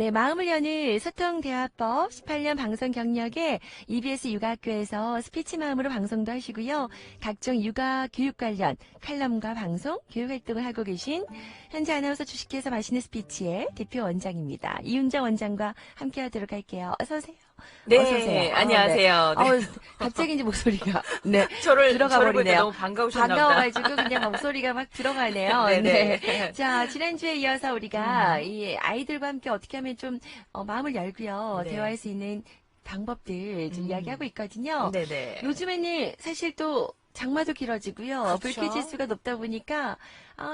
네, 마음을 여는 소통대화법 18년 방송 경력에 EBS 육아학교에서 스피치 마음으로 방송도 하시고요. 각종 육아 교육 관련 칼럼과 방송, 교육 활동을 하고 계신 현재 아나운서 주식회사 맛있는 스피치의 대표 원장입니다. 이윤정 원장과 함께 하도록 할게요. 어서 오세요. 어서 오세요. 네, 네. 안녕하세요. 네. 갑자기 이제 목소리가 네 들어가 저를 보니까 버리네요. 너무 반가우셨나 보다. 반가워가지고 그냥 목소리가 막 들어가네요. 네네. 네. 자, 지난주에 이어서 우리가 이 아이들과 함께 어떻게 하면 좀 마음을 열고요. 네. 대화할 수 있는 방법들 좀 이야기하고 있거든요. 네네. 요즘에는 사실 또 장마도 길어지고요. 그렇죠. 불쾌 지수가 높다 보니까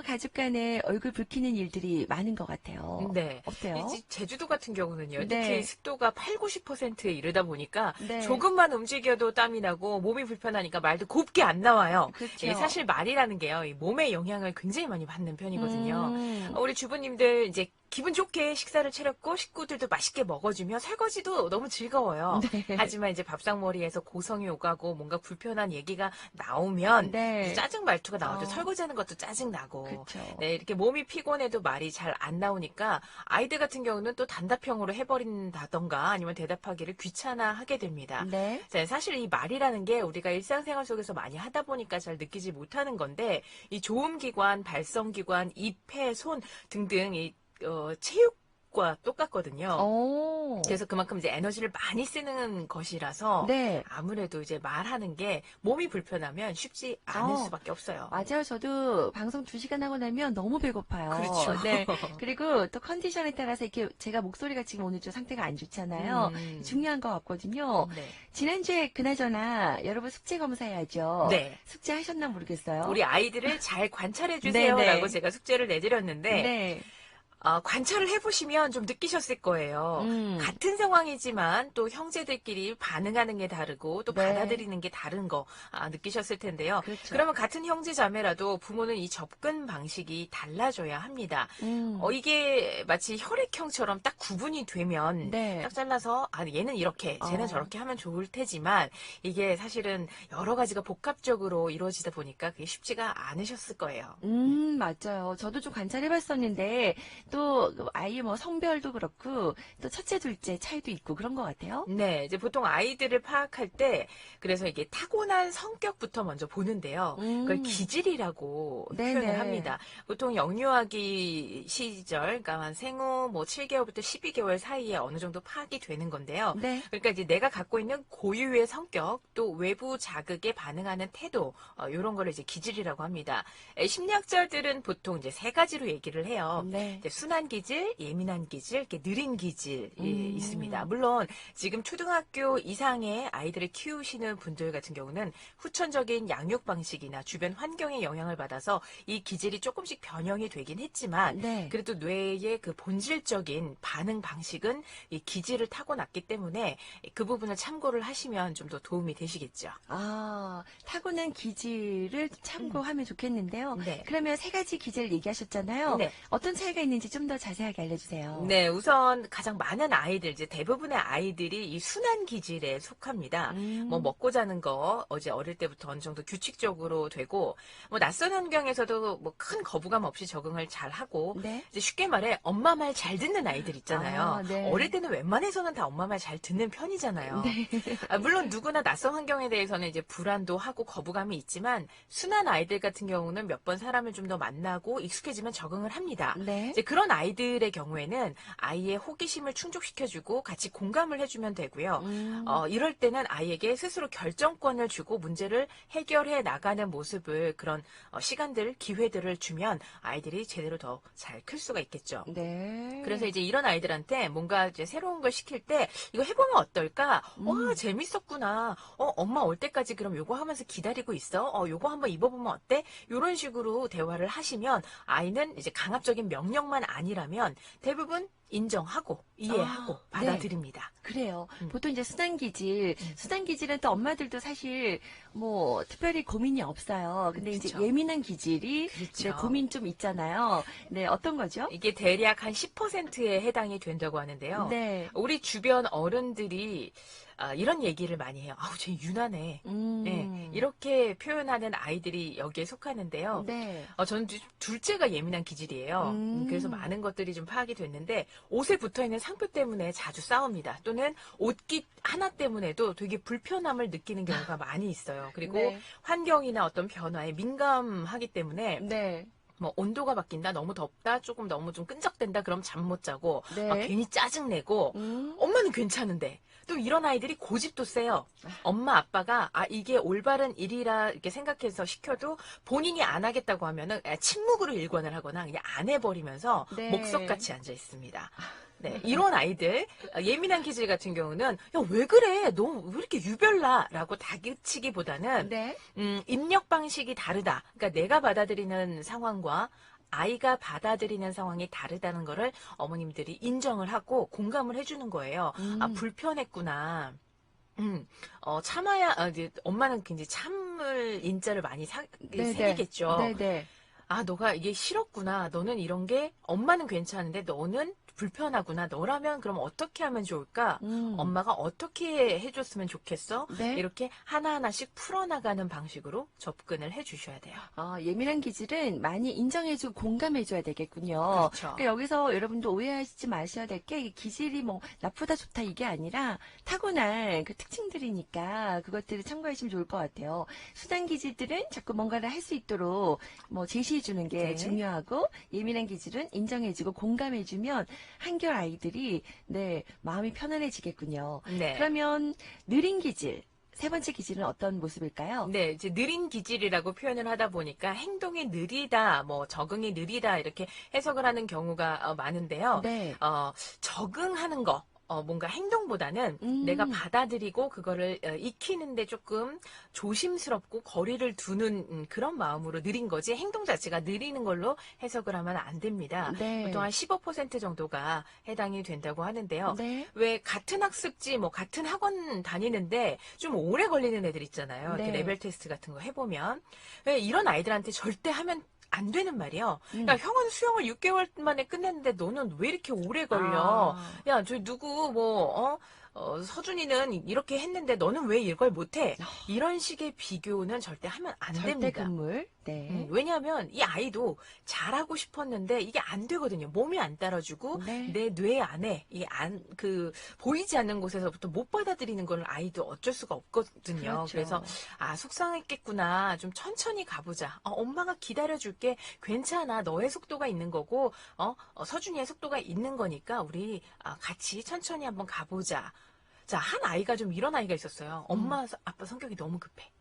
가족 간에 얼굴 붉히는 일들이 많은 것 같아요. 네. 어때요? 제주도 같은 경우는요. 네. 특히 습도가 8, 90%에 이르다 보니까 네. 조금만 움직여도 땀이 나고 몸이 불편하니까 말도 곱게 안 나와요. 그렇죠. 예, 사실 말이라는 게요. 이 몸에 영향을 굉장히 많이 받는 편이거든요. 음. 우리 주부님들 이제 기분 좋게 식사를 차렸고 식구들도 맛있게 먹어주며 설거지도 너무 즐거워요. 네. 하지만 이제 밥상머리에서 고성이 오가고 뭔가 불편한 얘기가 나오면 네. 짜증 말투가 나오죠. 어. 설거지하는 것도 짜증 나고. 그렇죠. 네, 이렇게 몸이 피곤해도 말이 잘 안 나오니까 아이들 같은 경우는 또 단답형으로 해버린다던가 아니면 대답하기를 귀찮아하게 됩니다. 네. 자, 사실 이 말이라는 게 우리가 일상생활 속에서 많이 하다 보니까 잘 느끼지 못하는 건데 이 조음기관, 발성기관, 입, 폐, 손 등등 이 체육과 똑같거든요. 오. 그래서 그만큼 이제 에너지를 많이 쓰는 것이라서 네. 아무래도 이제 말하는 게 몸이 불편하면 쉽지 않을 어. 수밖에 없어요. 맞아요. 저도 방송 2시간 하고 나면 너무 배고파요. 그렇죠. 네. 그리고 또 컨디션에 따라서 이렇게 제가 목소리가 지금 오늘 좀 상태가 안 좋잖아요. 중요한 것 같거든요. 네. 지난주에 그나저나 여러분 숙제 검사해야죠. 네. 숙제 하셨나 모르겠어요. 우리 아이들을 잘 관찰해 네, 주세요라고 네. 제가 숙제를 내드렸는데 네. 관찰을 해보시면 좀 느끼셨을 거예요. 같은 상황이지만 또 형제들끼리 반응하는 게 다르고 또 네. 받아들이는 게 다른 거 느끼셨을 텐데요. 그렇죠. 그러면 같은 형제 자매라도 부모는 이 접근 방식이 달라져야 합니다. 이게 마치 혈액형처럼 딱 구분이 되면 네. 딱 잘라서 얘는 이렇게 쟤는 저렇게 하면 좋을 테지만 이게 사실은 여러 가지가 복합적으로 이루어지다 보니까 그게 쉽지가 않으셨을 거예요. 맞아요. 저도 좀 관찰해봤었는데, 또, 아이 뭐 성별도 그렇고, 또 첫째, 둘째 차이도 있고 그런 것 같아요. 네, 이제 보통 아이들을 파악할 때, 그래서 이게 타고난 성격부터 먼저 보는데요. 그걸 기질이라고 네네. 표현을 합니다. 보통 영유아기 시절, 그러니까 한 생후 뭐 7개월부터 12개월 사이에 어느 정도 파악이 되는 건데요. 네. 그러니까 이제 내가 갖고 있는 고유의 성격, 또 외부 자극에 반응하는 태도, 이런 거를 이제 기질이라고 합니다. 심리학자들은 보통 이제 세 가지로 얘기를 해요. 네. 이제 순한 기질, 예민한 기질, 이렇게 느린 기질이 있습니다. 물론 지금 초등학교 이상의 아이들을 키우시는 분들 같은 경우는 후천적인 양육 방식이나 주변 환경의 영향을 받아서 이 기질이 조금씩 변형이 되긴 했지만 네. 그래도 뇌의 그 본질적인 반응 방식은 이 기질을 타고났기 때문에 그 부분을 참고를 하시면 좀 더 도움이 되시겠죠. 타고난 기질을 참고하면 좋겠는데요. 네. 그러면 세 가지 기질 얘기하셨잖아요. 네. 어떤 차이가 있는지 좀 더 자세하게 알려주세요. 네, 우선 가장 많은 아이들, 이제 대부분의 아이들이 이 순한 기질에 속합니다. 뭐 먹고 자는 거 어제 어릴 때부터 어느 정도 규칙적으로 되고, 뭐 낯선 환경에서도 뭐 큰 거부감 없이 적응을 잘 하고, 네. 이제 쉽게 말해 엄마 말 잘 듣는 아이들 있잖아요. 네. 어릴 때는 웬만해서는 다 엄마 말 잘 듣는 편이잖아요. 네. 물론 누구나 낯선 환경에 대해서는 이제 불안도 하고 거부감이 있지만 순한 아이들 같은 경우는 몇 번 사람을 좀 더 만나고 익숙해지면 적응을 합니다. 네. 이제 그런 아이들의 경우에는 아이의 호기심을 충족시켜주고 같이 공감을 해주면 되고요. 이럴 때는 아이에게 스스로 결정권을 주고 문제를 해결해 나가는 모습을 그런 시간들, 기회들을 주면 아이들이 제대로 더 잘 클 수가 있겠죠. 네. 그래서 이제 이런 아이들한테 뭔가 이제 새로운 걸 시킬 때 이거 해보면 어떨까? 와, 재밌었구나. 엄마 올 때까지 그럼 요거 하면서 기다리고 있어. 요거 한번 입어보면 어때? 이런 식으로 대화를 하시면 아이는 이제 강압적인 명령만 아니라면 대부분 인정하고 이해하고 네. 받아들입니다. 그래요. 보통 이제 순한 기질은 또 엄마들도 사실 뭐 특별히 고민이 없어요. 근데 이제 그쵸. 예민한 기질이 그렇죠. 이제 고민 좀 있잖아요. 네, 어떤 거죠? 이게 대략 한 10%에 해당이 된다고 하는데요. 네. 우리 주변 어른들이 이런 얘기를 많이 해요. 아우, 쟤 유난해. 네, 이렇게 표현하는 아이들이 여기에 속하는데요. 네. 저는 둘째가 예민한 기질이에요. 그래서 많은 것들이 좀 파악이 됐는데 옷에 붙어있는 상표 때문에 자주 싸웁니다. 또는 옷깃 하나 때문에도 되게 불편함을 느끼는 경우가 많이 있어요. 그리고 네. 환경이나 어떤 변화에 민감하기 때문에 네. 뭐 온도가 바뀐다, 너무 덥다, 조금 너무 좀 끈적댄다, 그럼 잠 못 자고 막 네. 괜히 짜증내고 음. 엄마는 괜찮은데 또 이런 아이들이 고집도 세요. 엄마 아빠가 이게 올바른 일이라 이렇게 생각해서 시켜도 본인이 안 하겠다고 하면은 침묵으로 일관을 하거나 그냥 안 해버리면서 네. 목석같이 앉아 있습니다. 네, 이런 아이들, 예민한 기질 같은 경우는, 야, 왜 그래? 너 왜 이렇게 유별나? 라고 다그치기보다는, 네. 입력 방식이 다르다. 그러니까 내가 받아들이는 상황과 아이가 받아들이는 상황이 다르다는 거를 어머님들이 인정을 하고 공감을 해주는 거예요. 아, 불편했구나. 참아야, 이제 엄마는 굉장히 참을 인자를 많이 네네. 새기겠죠. 네네. 아, 너가 이게 싫었구나. 너는 이런 게 엄마는 괜찮은데 너는 불편하구나. 너라면 그럼 어떻게 하면 좋을까? 엄마가 어떻게 해줬으면 좋겠어? 네. 이렇게 하나하나씩 풀어나가는 방식으로 접근을 해주셔야 돼요. 예민한 기질은 많이 인정해주고 공감해줘야 되겠군요. 그렇죠. 그러니까 여기서 여러분도 오해하시지 마셔야 될 게 기질이 뭐 나쁘다 좋다 이게 아니라 타고난 그 특징들이니까 그것들을 참고하시면 좋을 것 같아요. 수단 기질들은 자꾸 뭔가를 할 수 있도록 뭐 제시해주는 게 네. 중요하고 예민한 기질은 인정해주고 공감해주면 한결 아이들이 네 마음이 편안해지겠군요. 네. 그러면 느린 기질. 세 번째 기질은 어떤 모습일까요? 네, 이제 느린 기질이라고 표현을 하다 보니까 행동이 느리다, 뭐 적응이 느리다 이렇게 해석을 하는 경우가 많은데요. 네. 적응하는 거. 뭔가 행동보다는 내가 받아들이고 그거를 익히는데 조금 조심스럽고 거리를 두는 그런 마음으로 느린 거지 행동 자체가 느리는 걸로 해석을 하면 안 됩니다. 네. 보통 한 15% 정도가 해당이 된다고 하는데요. 네. 왜 같은 학습지, 뭐 같은 학원 다니는데 좀 오래 걸리는 애들 있잖아요. 이렇게 네. 레벨 테스트 같은 거 해보면 왜 이런 아이들한테 절대 하면 안 되는 말이에요. 야, 형은 수영을 6개월 만에 끝냈는데 너는 왜 이렇게 오래 걸려? 야, 저 누구 서준이는 이렇게 했는데 너는 왜 이걸 못해? 이런 식의 비교는 절대 하면 안 절대 됩니다. 금물. 네. 왜냐하면 이 아이도 잘하고 싶었는데 이게 안 되거든요. 몸이 안 따라주고 네. 내 뇌 안에 보이지 않는 곳에서부터 못 받아들이는 걸 아이도 어쩔 수가 없거든요. 그렇죠. 그래서 속상했겠구나. 좀 천천히 가보자. 엄마가 기다려줄게. 괜찮아. 너의 속도가 있는 거고 서준이의 속도가 있는 거니까 우리 같이 천천히 한번 가보자. 자, 한 아이가 좀 이런 아이가 있었어요. 엄마, 아빠 성격이 너무 급해.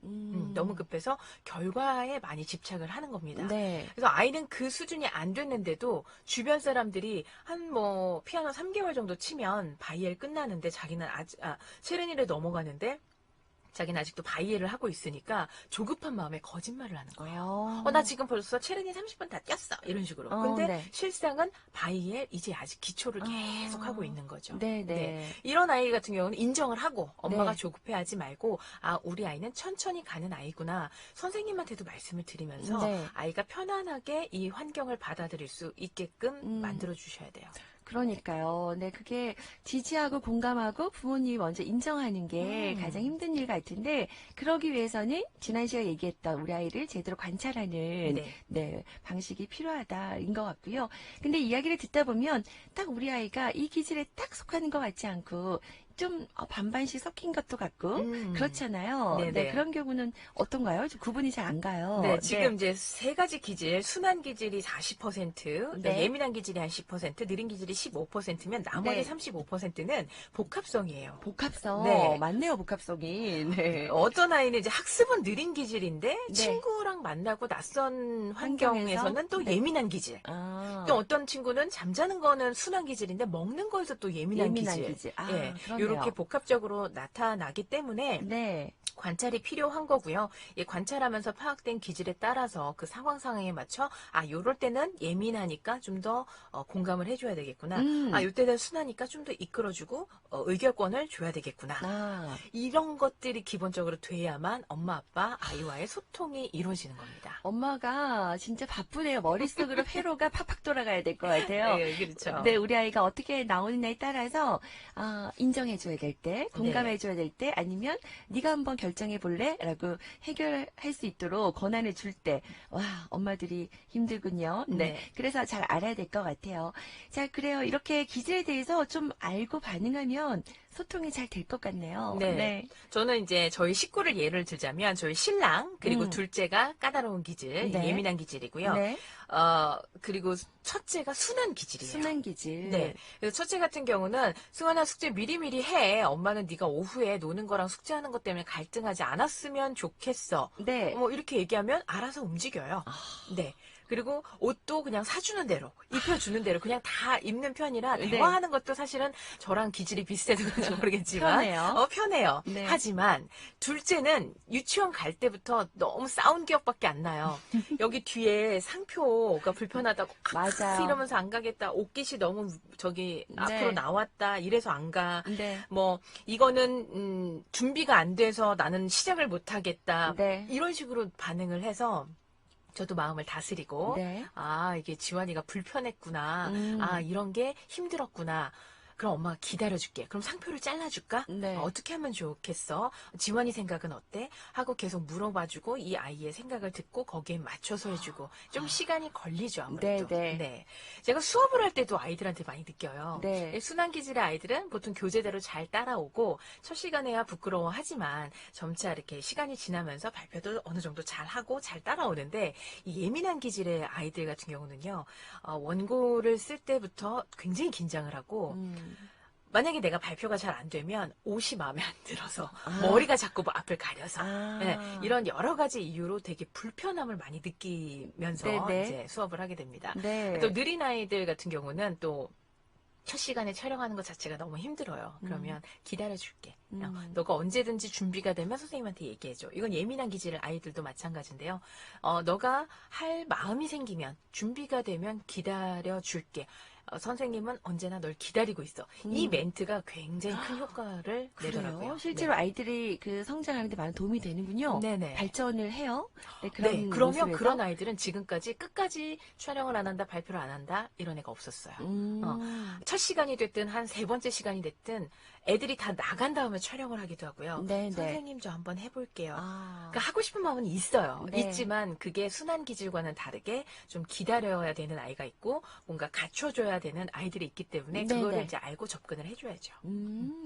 너무 급해서 결과에 많이 집착을 하는 겁니다. 네. 그래서 아이는 그 수준이 안 됐는데도 주변 사람들이 한 피아노 3개월 정도 치면 바이엘 끝나는데 자기는 체르니를 넘어가는데 자기는 아직도 바이엘을 하고 있으니까 조급한 마음에 거짓말을 하는 거예요. 나 지금 벌써 체르니 30분 다 뛰었어. 이런 식으로. 근데 네. 실상은 바이엘 이제 아직 기초를 계속 하고 있는 거죠. 네. 이런 아이 같은 경우는 인정을 하고 엄마가 네. 조급해하지 말고 우리 아이는 천천히 가는 아이구나. 선생님한테도 말씀을 드리면서 네. 아이가 편안하게 이 환경을 받아들일 수 있게끔 만들어 주셔야 돼요. 그러니까요. 네, 그게 지지하고 공감하고 부모님이 먼저 인정하는 게 가장 힘든 일 같은데 그러기 위해서는 지난 시간에 얘기했던 우리 아이를 제대로 관찰하는 네, 방식이 필요하다인 것 같고요. 근데 이야기를 듣다 보면 딱 우리 아이가 이 기질에 딱 속하는 것 같지 않고 좀 반반씩 섞인 것도 같고 그렇잖아요. 네네. 네, 그런 경우는 어떤가요? 좀 구분이 잘 안 가요. 네, 지금 이제 세 가지 기질, 순한 기질이 40%, 네. 예민한 기질이 한 10%, 느린 기질이 15%면 나머지 네. 35%는 복합성이에요. 복합성. 네. 맞네요, 복합성이. 네. 어떤 아이는 이제 학습은 느린 기질인데 네. 친구랑 만나고 낯선 환경에서? 환경에서는 또 네. 예민한 기질. 또 어떤 친구는 잠자는 거는 순한 기질인데 먹는 거에서 또 예민한 기질. 예, 그러네요. 이렇게 복합적으로 나타나기 때문에 네. 관찰이 필요한 거고요. 이 관찰하면서 파악된 기질에 따라서 그 상황에 맞춰 요럴 때는 예민하니까 좀 더 공감을 해줘야 되겠구나. 요때는 순하니까 좀 더 이끌어주고 의결권을 줘야 되겠구나. 이런 것들이 기본적으로 돼야만 엄마 아빠 아이와의 소통이 이루어지는 겁니다. 엄마가 진짜 바쁘네요. 머릿속으로 회로가 팍팍 돌아가야 될 것 같아요. 네, 그렇죠. 네, 우리 아이가 어떻게 나오느냐에 따라서 인정해줘야 될 때, 공감해줘야 될 때, 아니면 네가 한번 결정해 볼래? 라고 해결할 수 있도록 권한을 줄 때, 와, 엄마들이 힘들군요. 네. 네. 그래서 잘 알아야 될 것 같아요. 자, 그래요. 이렇게 기질에 대해서 좀 알고 반응하면 소통이 잘 될 것 같네요. 네. 저는 이제 저희 식구를 예를 들자면 저희 신랑 그리고 둘째가 까다로운 기질, 네. 예민한 기질이고요. 네. 그리고 첫째가 순한 기질이에요. 순한 기질. 네. 그래서 첫째 같은 경우는 승환아 숙제 미리미리 해. 엄마는 네가 오후에 노는 거랑 숙제하는 것 때문에 갈등하지 않았으면 좋겠어. 네. 뭐 이렇게 얘기하면 알아서 움직여요. 네. 그리고 옷도 그냥 사주는 대로, 입혀주는 대로 그냥 다 입는 편이라 네. 대화하는 것도 사실은 저랑 기질이 비슷해서 그런지 모르겠지만 편해요. 편해요. 네. 하지만 둘째는 유치원 갈 때부터 너무 싸운 기억밖에 안 나요. 여기 뒤에 상표가 불편하다고 맞아요. 이러면서 안 가겠다. 옷깃이 너무 저기 앞으로 네. 나왔다. 이래서 안 가. 네. 뭐 이거는 준비가 안 돼서 나는 시작을 못 하겠다. 네. 이런 식으로 반응을 해서 저도 마음을 다스리고 네. 아 이게 지환이가 불편했구나. 음. 아 이런 게 힘들었구나. 그럼 엄마가 기다려줄게. 그럼 상표를 잘라줄까? 네. 어떻게 하면 좋겠어? 지환이 생각은 어때? 하고 계속 물어봐주고 이 아이의 생각을 듣고 거기에 맞춰서 해주고 좀 시간이 걸리죠 아무래도. 네. 제가 수업을 할 때도 아이들한테 많이 느껴요. 네. 순한 기질의 아이들은 보통 교재대로 잘 따라오고 첫 시간에야 부끄러워하지만 점차 이렇게 시간이 지나면서 발표도 어느 정도 잘하고 잘 따라오는데 이 예민한 기질의 아이들 같은 경우는요. 원고를 쓸 때부터 굉장히 긴장을 하고 만약에 내가 발표가 잘 안 되면 옷이 마음에 안 들어서 머리가 자꾸 앞을 가려서 네, 이런 여러 가지 이유로 되게 불편함을 많이 느끼면서 네네. 이제 수업을 하게 됩니다. 네. 또 느린 아이들 같은 경우는 또 첫 시간에 촬영하는 것 자체가 너무 힘들어요. 그러면 기다려줄게. 너가 언제든지 준비가 되면 선생님한테 얘기해줘. 이건 예민한 기질 아이들도 마찬가지인데요. 너가 할 마음이 생기면 준비가 되면 기다려줄게. 선생님은 언제나 널 기다리고 있어. 이 멘트가 굉장히 큰 효과를 내더라고요. 그래요? 실제로 아이들이 그 성장하는 데 많은 도움이 되는군요. 네네. 발전을 해요. 네, 네, 그러면 모습에서. 그런 아이들은 지금까지 끝까지 촬영을 안 한다, 발표를 안 한다, 이런 애가 없었어요. 첫 시간이 됐든 한 세 번째 시간이 됐든 애들이 다 나간 다음에 촬영을 하기도 하고요. 네. 선생님 저 한번 해볼게요. 아. 그러니까 하고 싶은 마음은 있어요. 네. 있지만 그게 순한 기질과는 다르게 좀 기다려야 되는 아이가 있고 뭔가 갖춰줘야 되는 아이들이 있기 때문에 네네. 그거를 이제 알고 접근을 해줘야죠.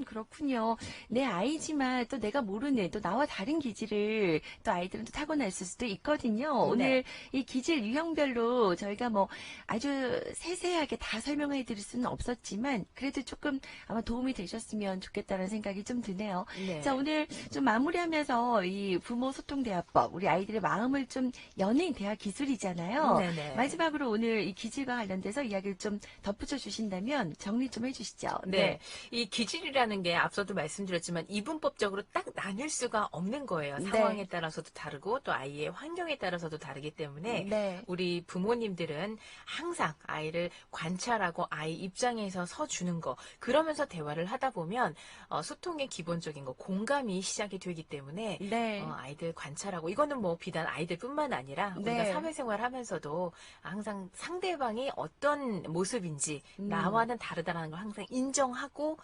그렇군요. 내 아이지만 또 내가 모르는 또 나와 다른 기질을 또 아이들은 또 타고났을 수도 있거든요. 오늘 이 기질 유형별로 저희가 뭐 아주 세세하게 다 설명해 드릴 수는 없었지만 그래도 조금 아마 도움이 되셨으면 좋겠다는 생각이 좀 드네요. 네. 자, 오늘 좀 마무리하면서 이 부모 소통 대화법, 우리 아이들의 마음을 좀 여는 대화 기술이잖아요. 네네. 마지막으로 오늘 이 기질과 관련돼서 이야기를 좀 덧붙여 주신다면 정리 좀 해주시죠. 네. 이 기질이라는 게 앞서도 말씀드렸지만 이분법적으로 딱 나뉠 수가 없는 거예요. 네. 상황에 따라서도 다르고 또 아이의 환경에 따라서도 다르기 때문에 네. 우리 부모님들은 항상 아이를 관찰하고 아이 입장에서 서주는 거 그러면서 대화를 하다 보면 소통의 기본적인 거 공감이 시작이 되기 때문에 네. 아이들 관찰하고 이거는 뭐 비단 아이들뿐만 아니라 우리가 네. 사회생활 하면서도 항상 상대방이 어떤 모습인지 나와는 다르다라는 걸 항상 인정하고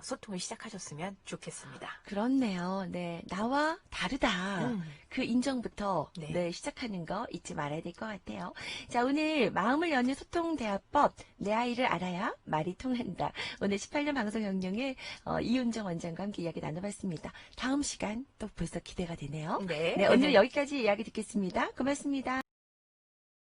소통을 시작하셨으면 좋겠습니다. 그렇네요. 네. 나와 다르다. 그 인정부터 네. 네, 시작하는 거 잊지 말아야 될 것 같아요. 자, 오늘 마음을 여는 소통 대화법, 내 아이를 알아야 말이 통한다. 오늘 18년 방송 경영의 이윤정 원장과 함께 이야기 나눠봤습니다. 다음 시간 또 벌써 기대가 되네요. 네. 네, 오늘 여기까지 이야기 듣겠습니다. 고맙습니다.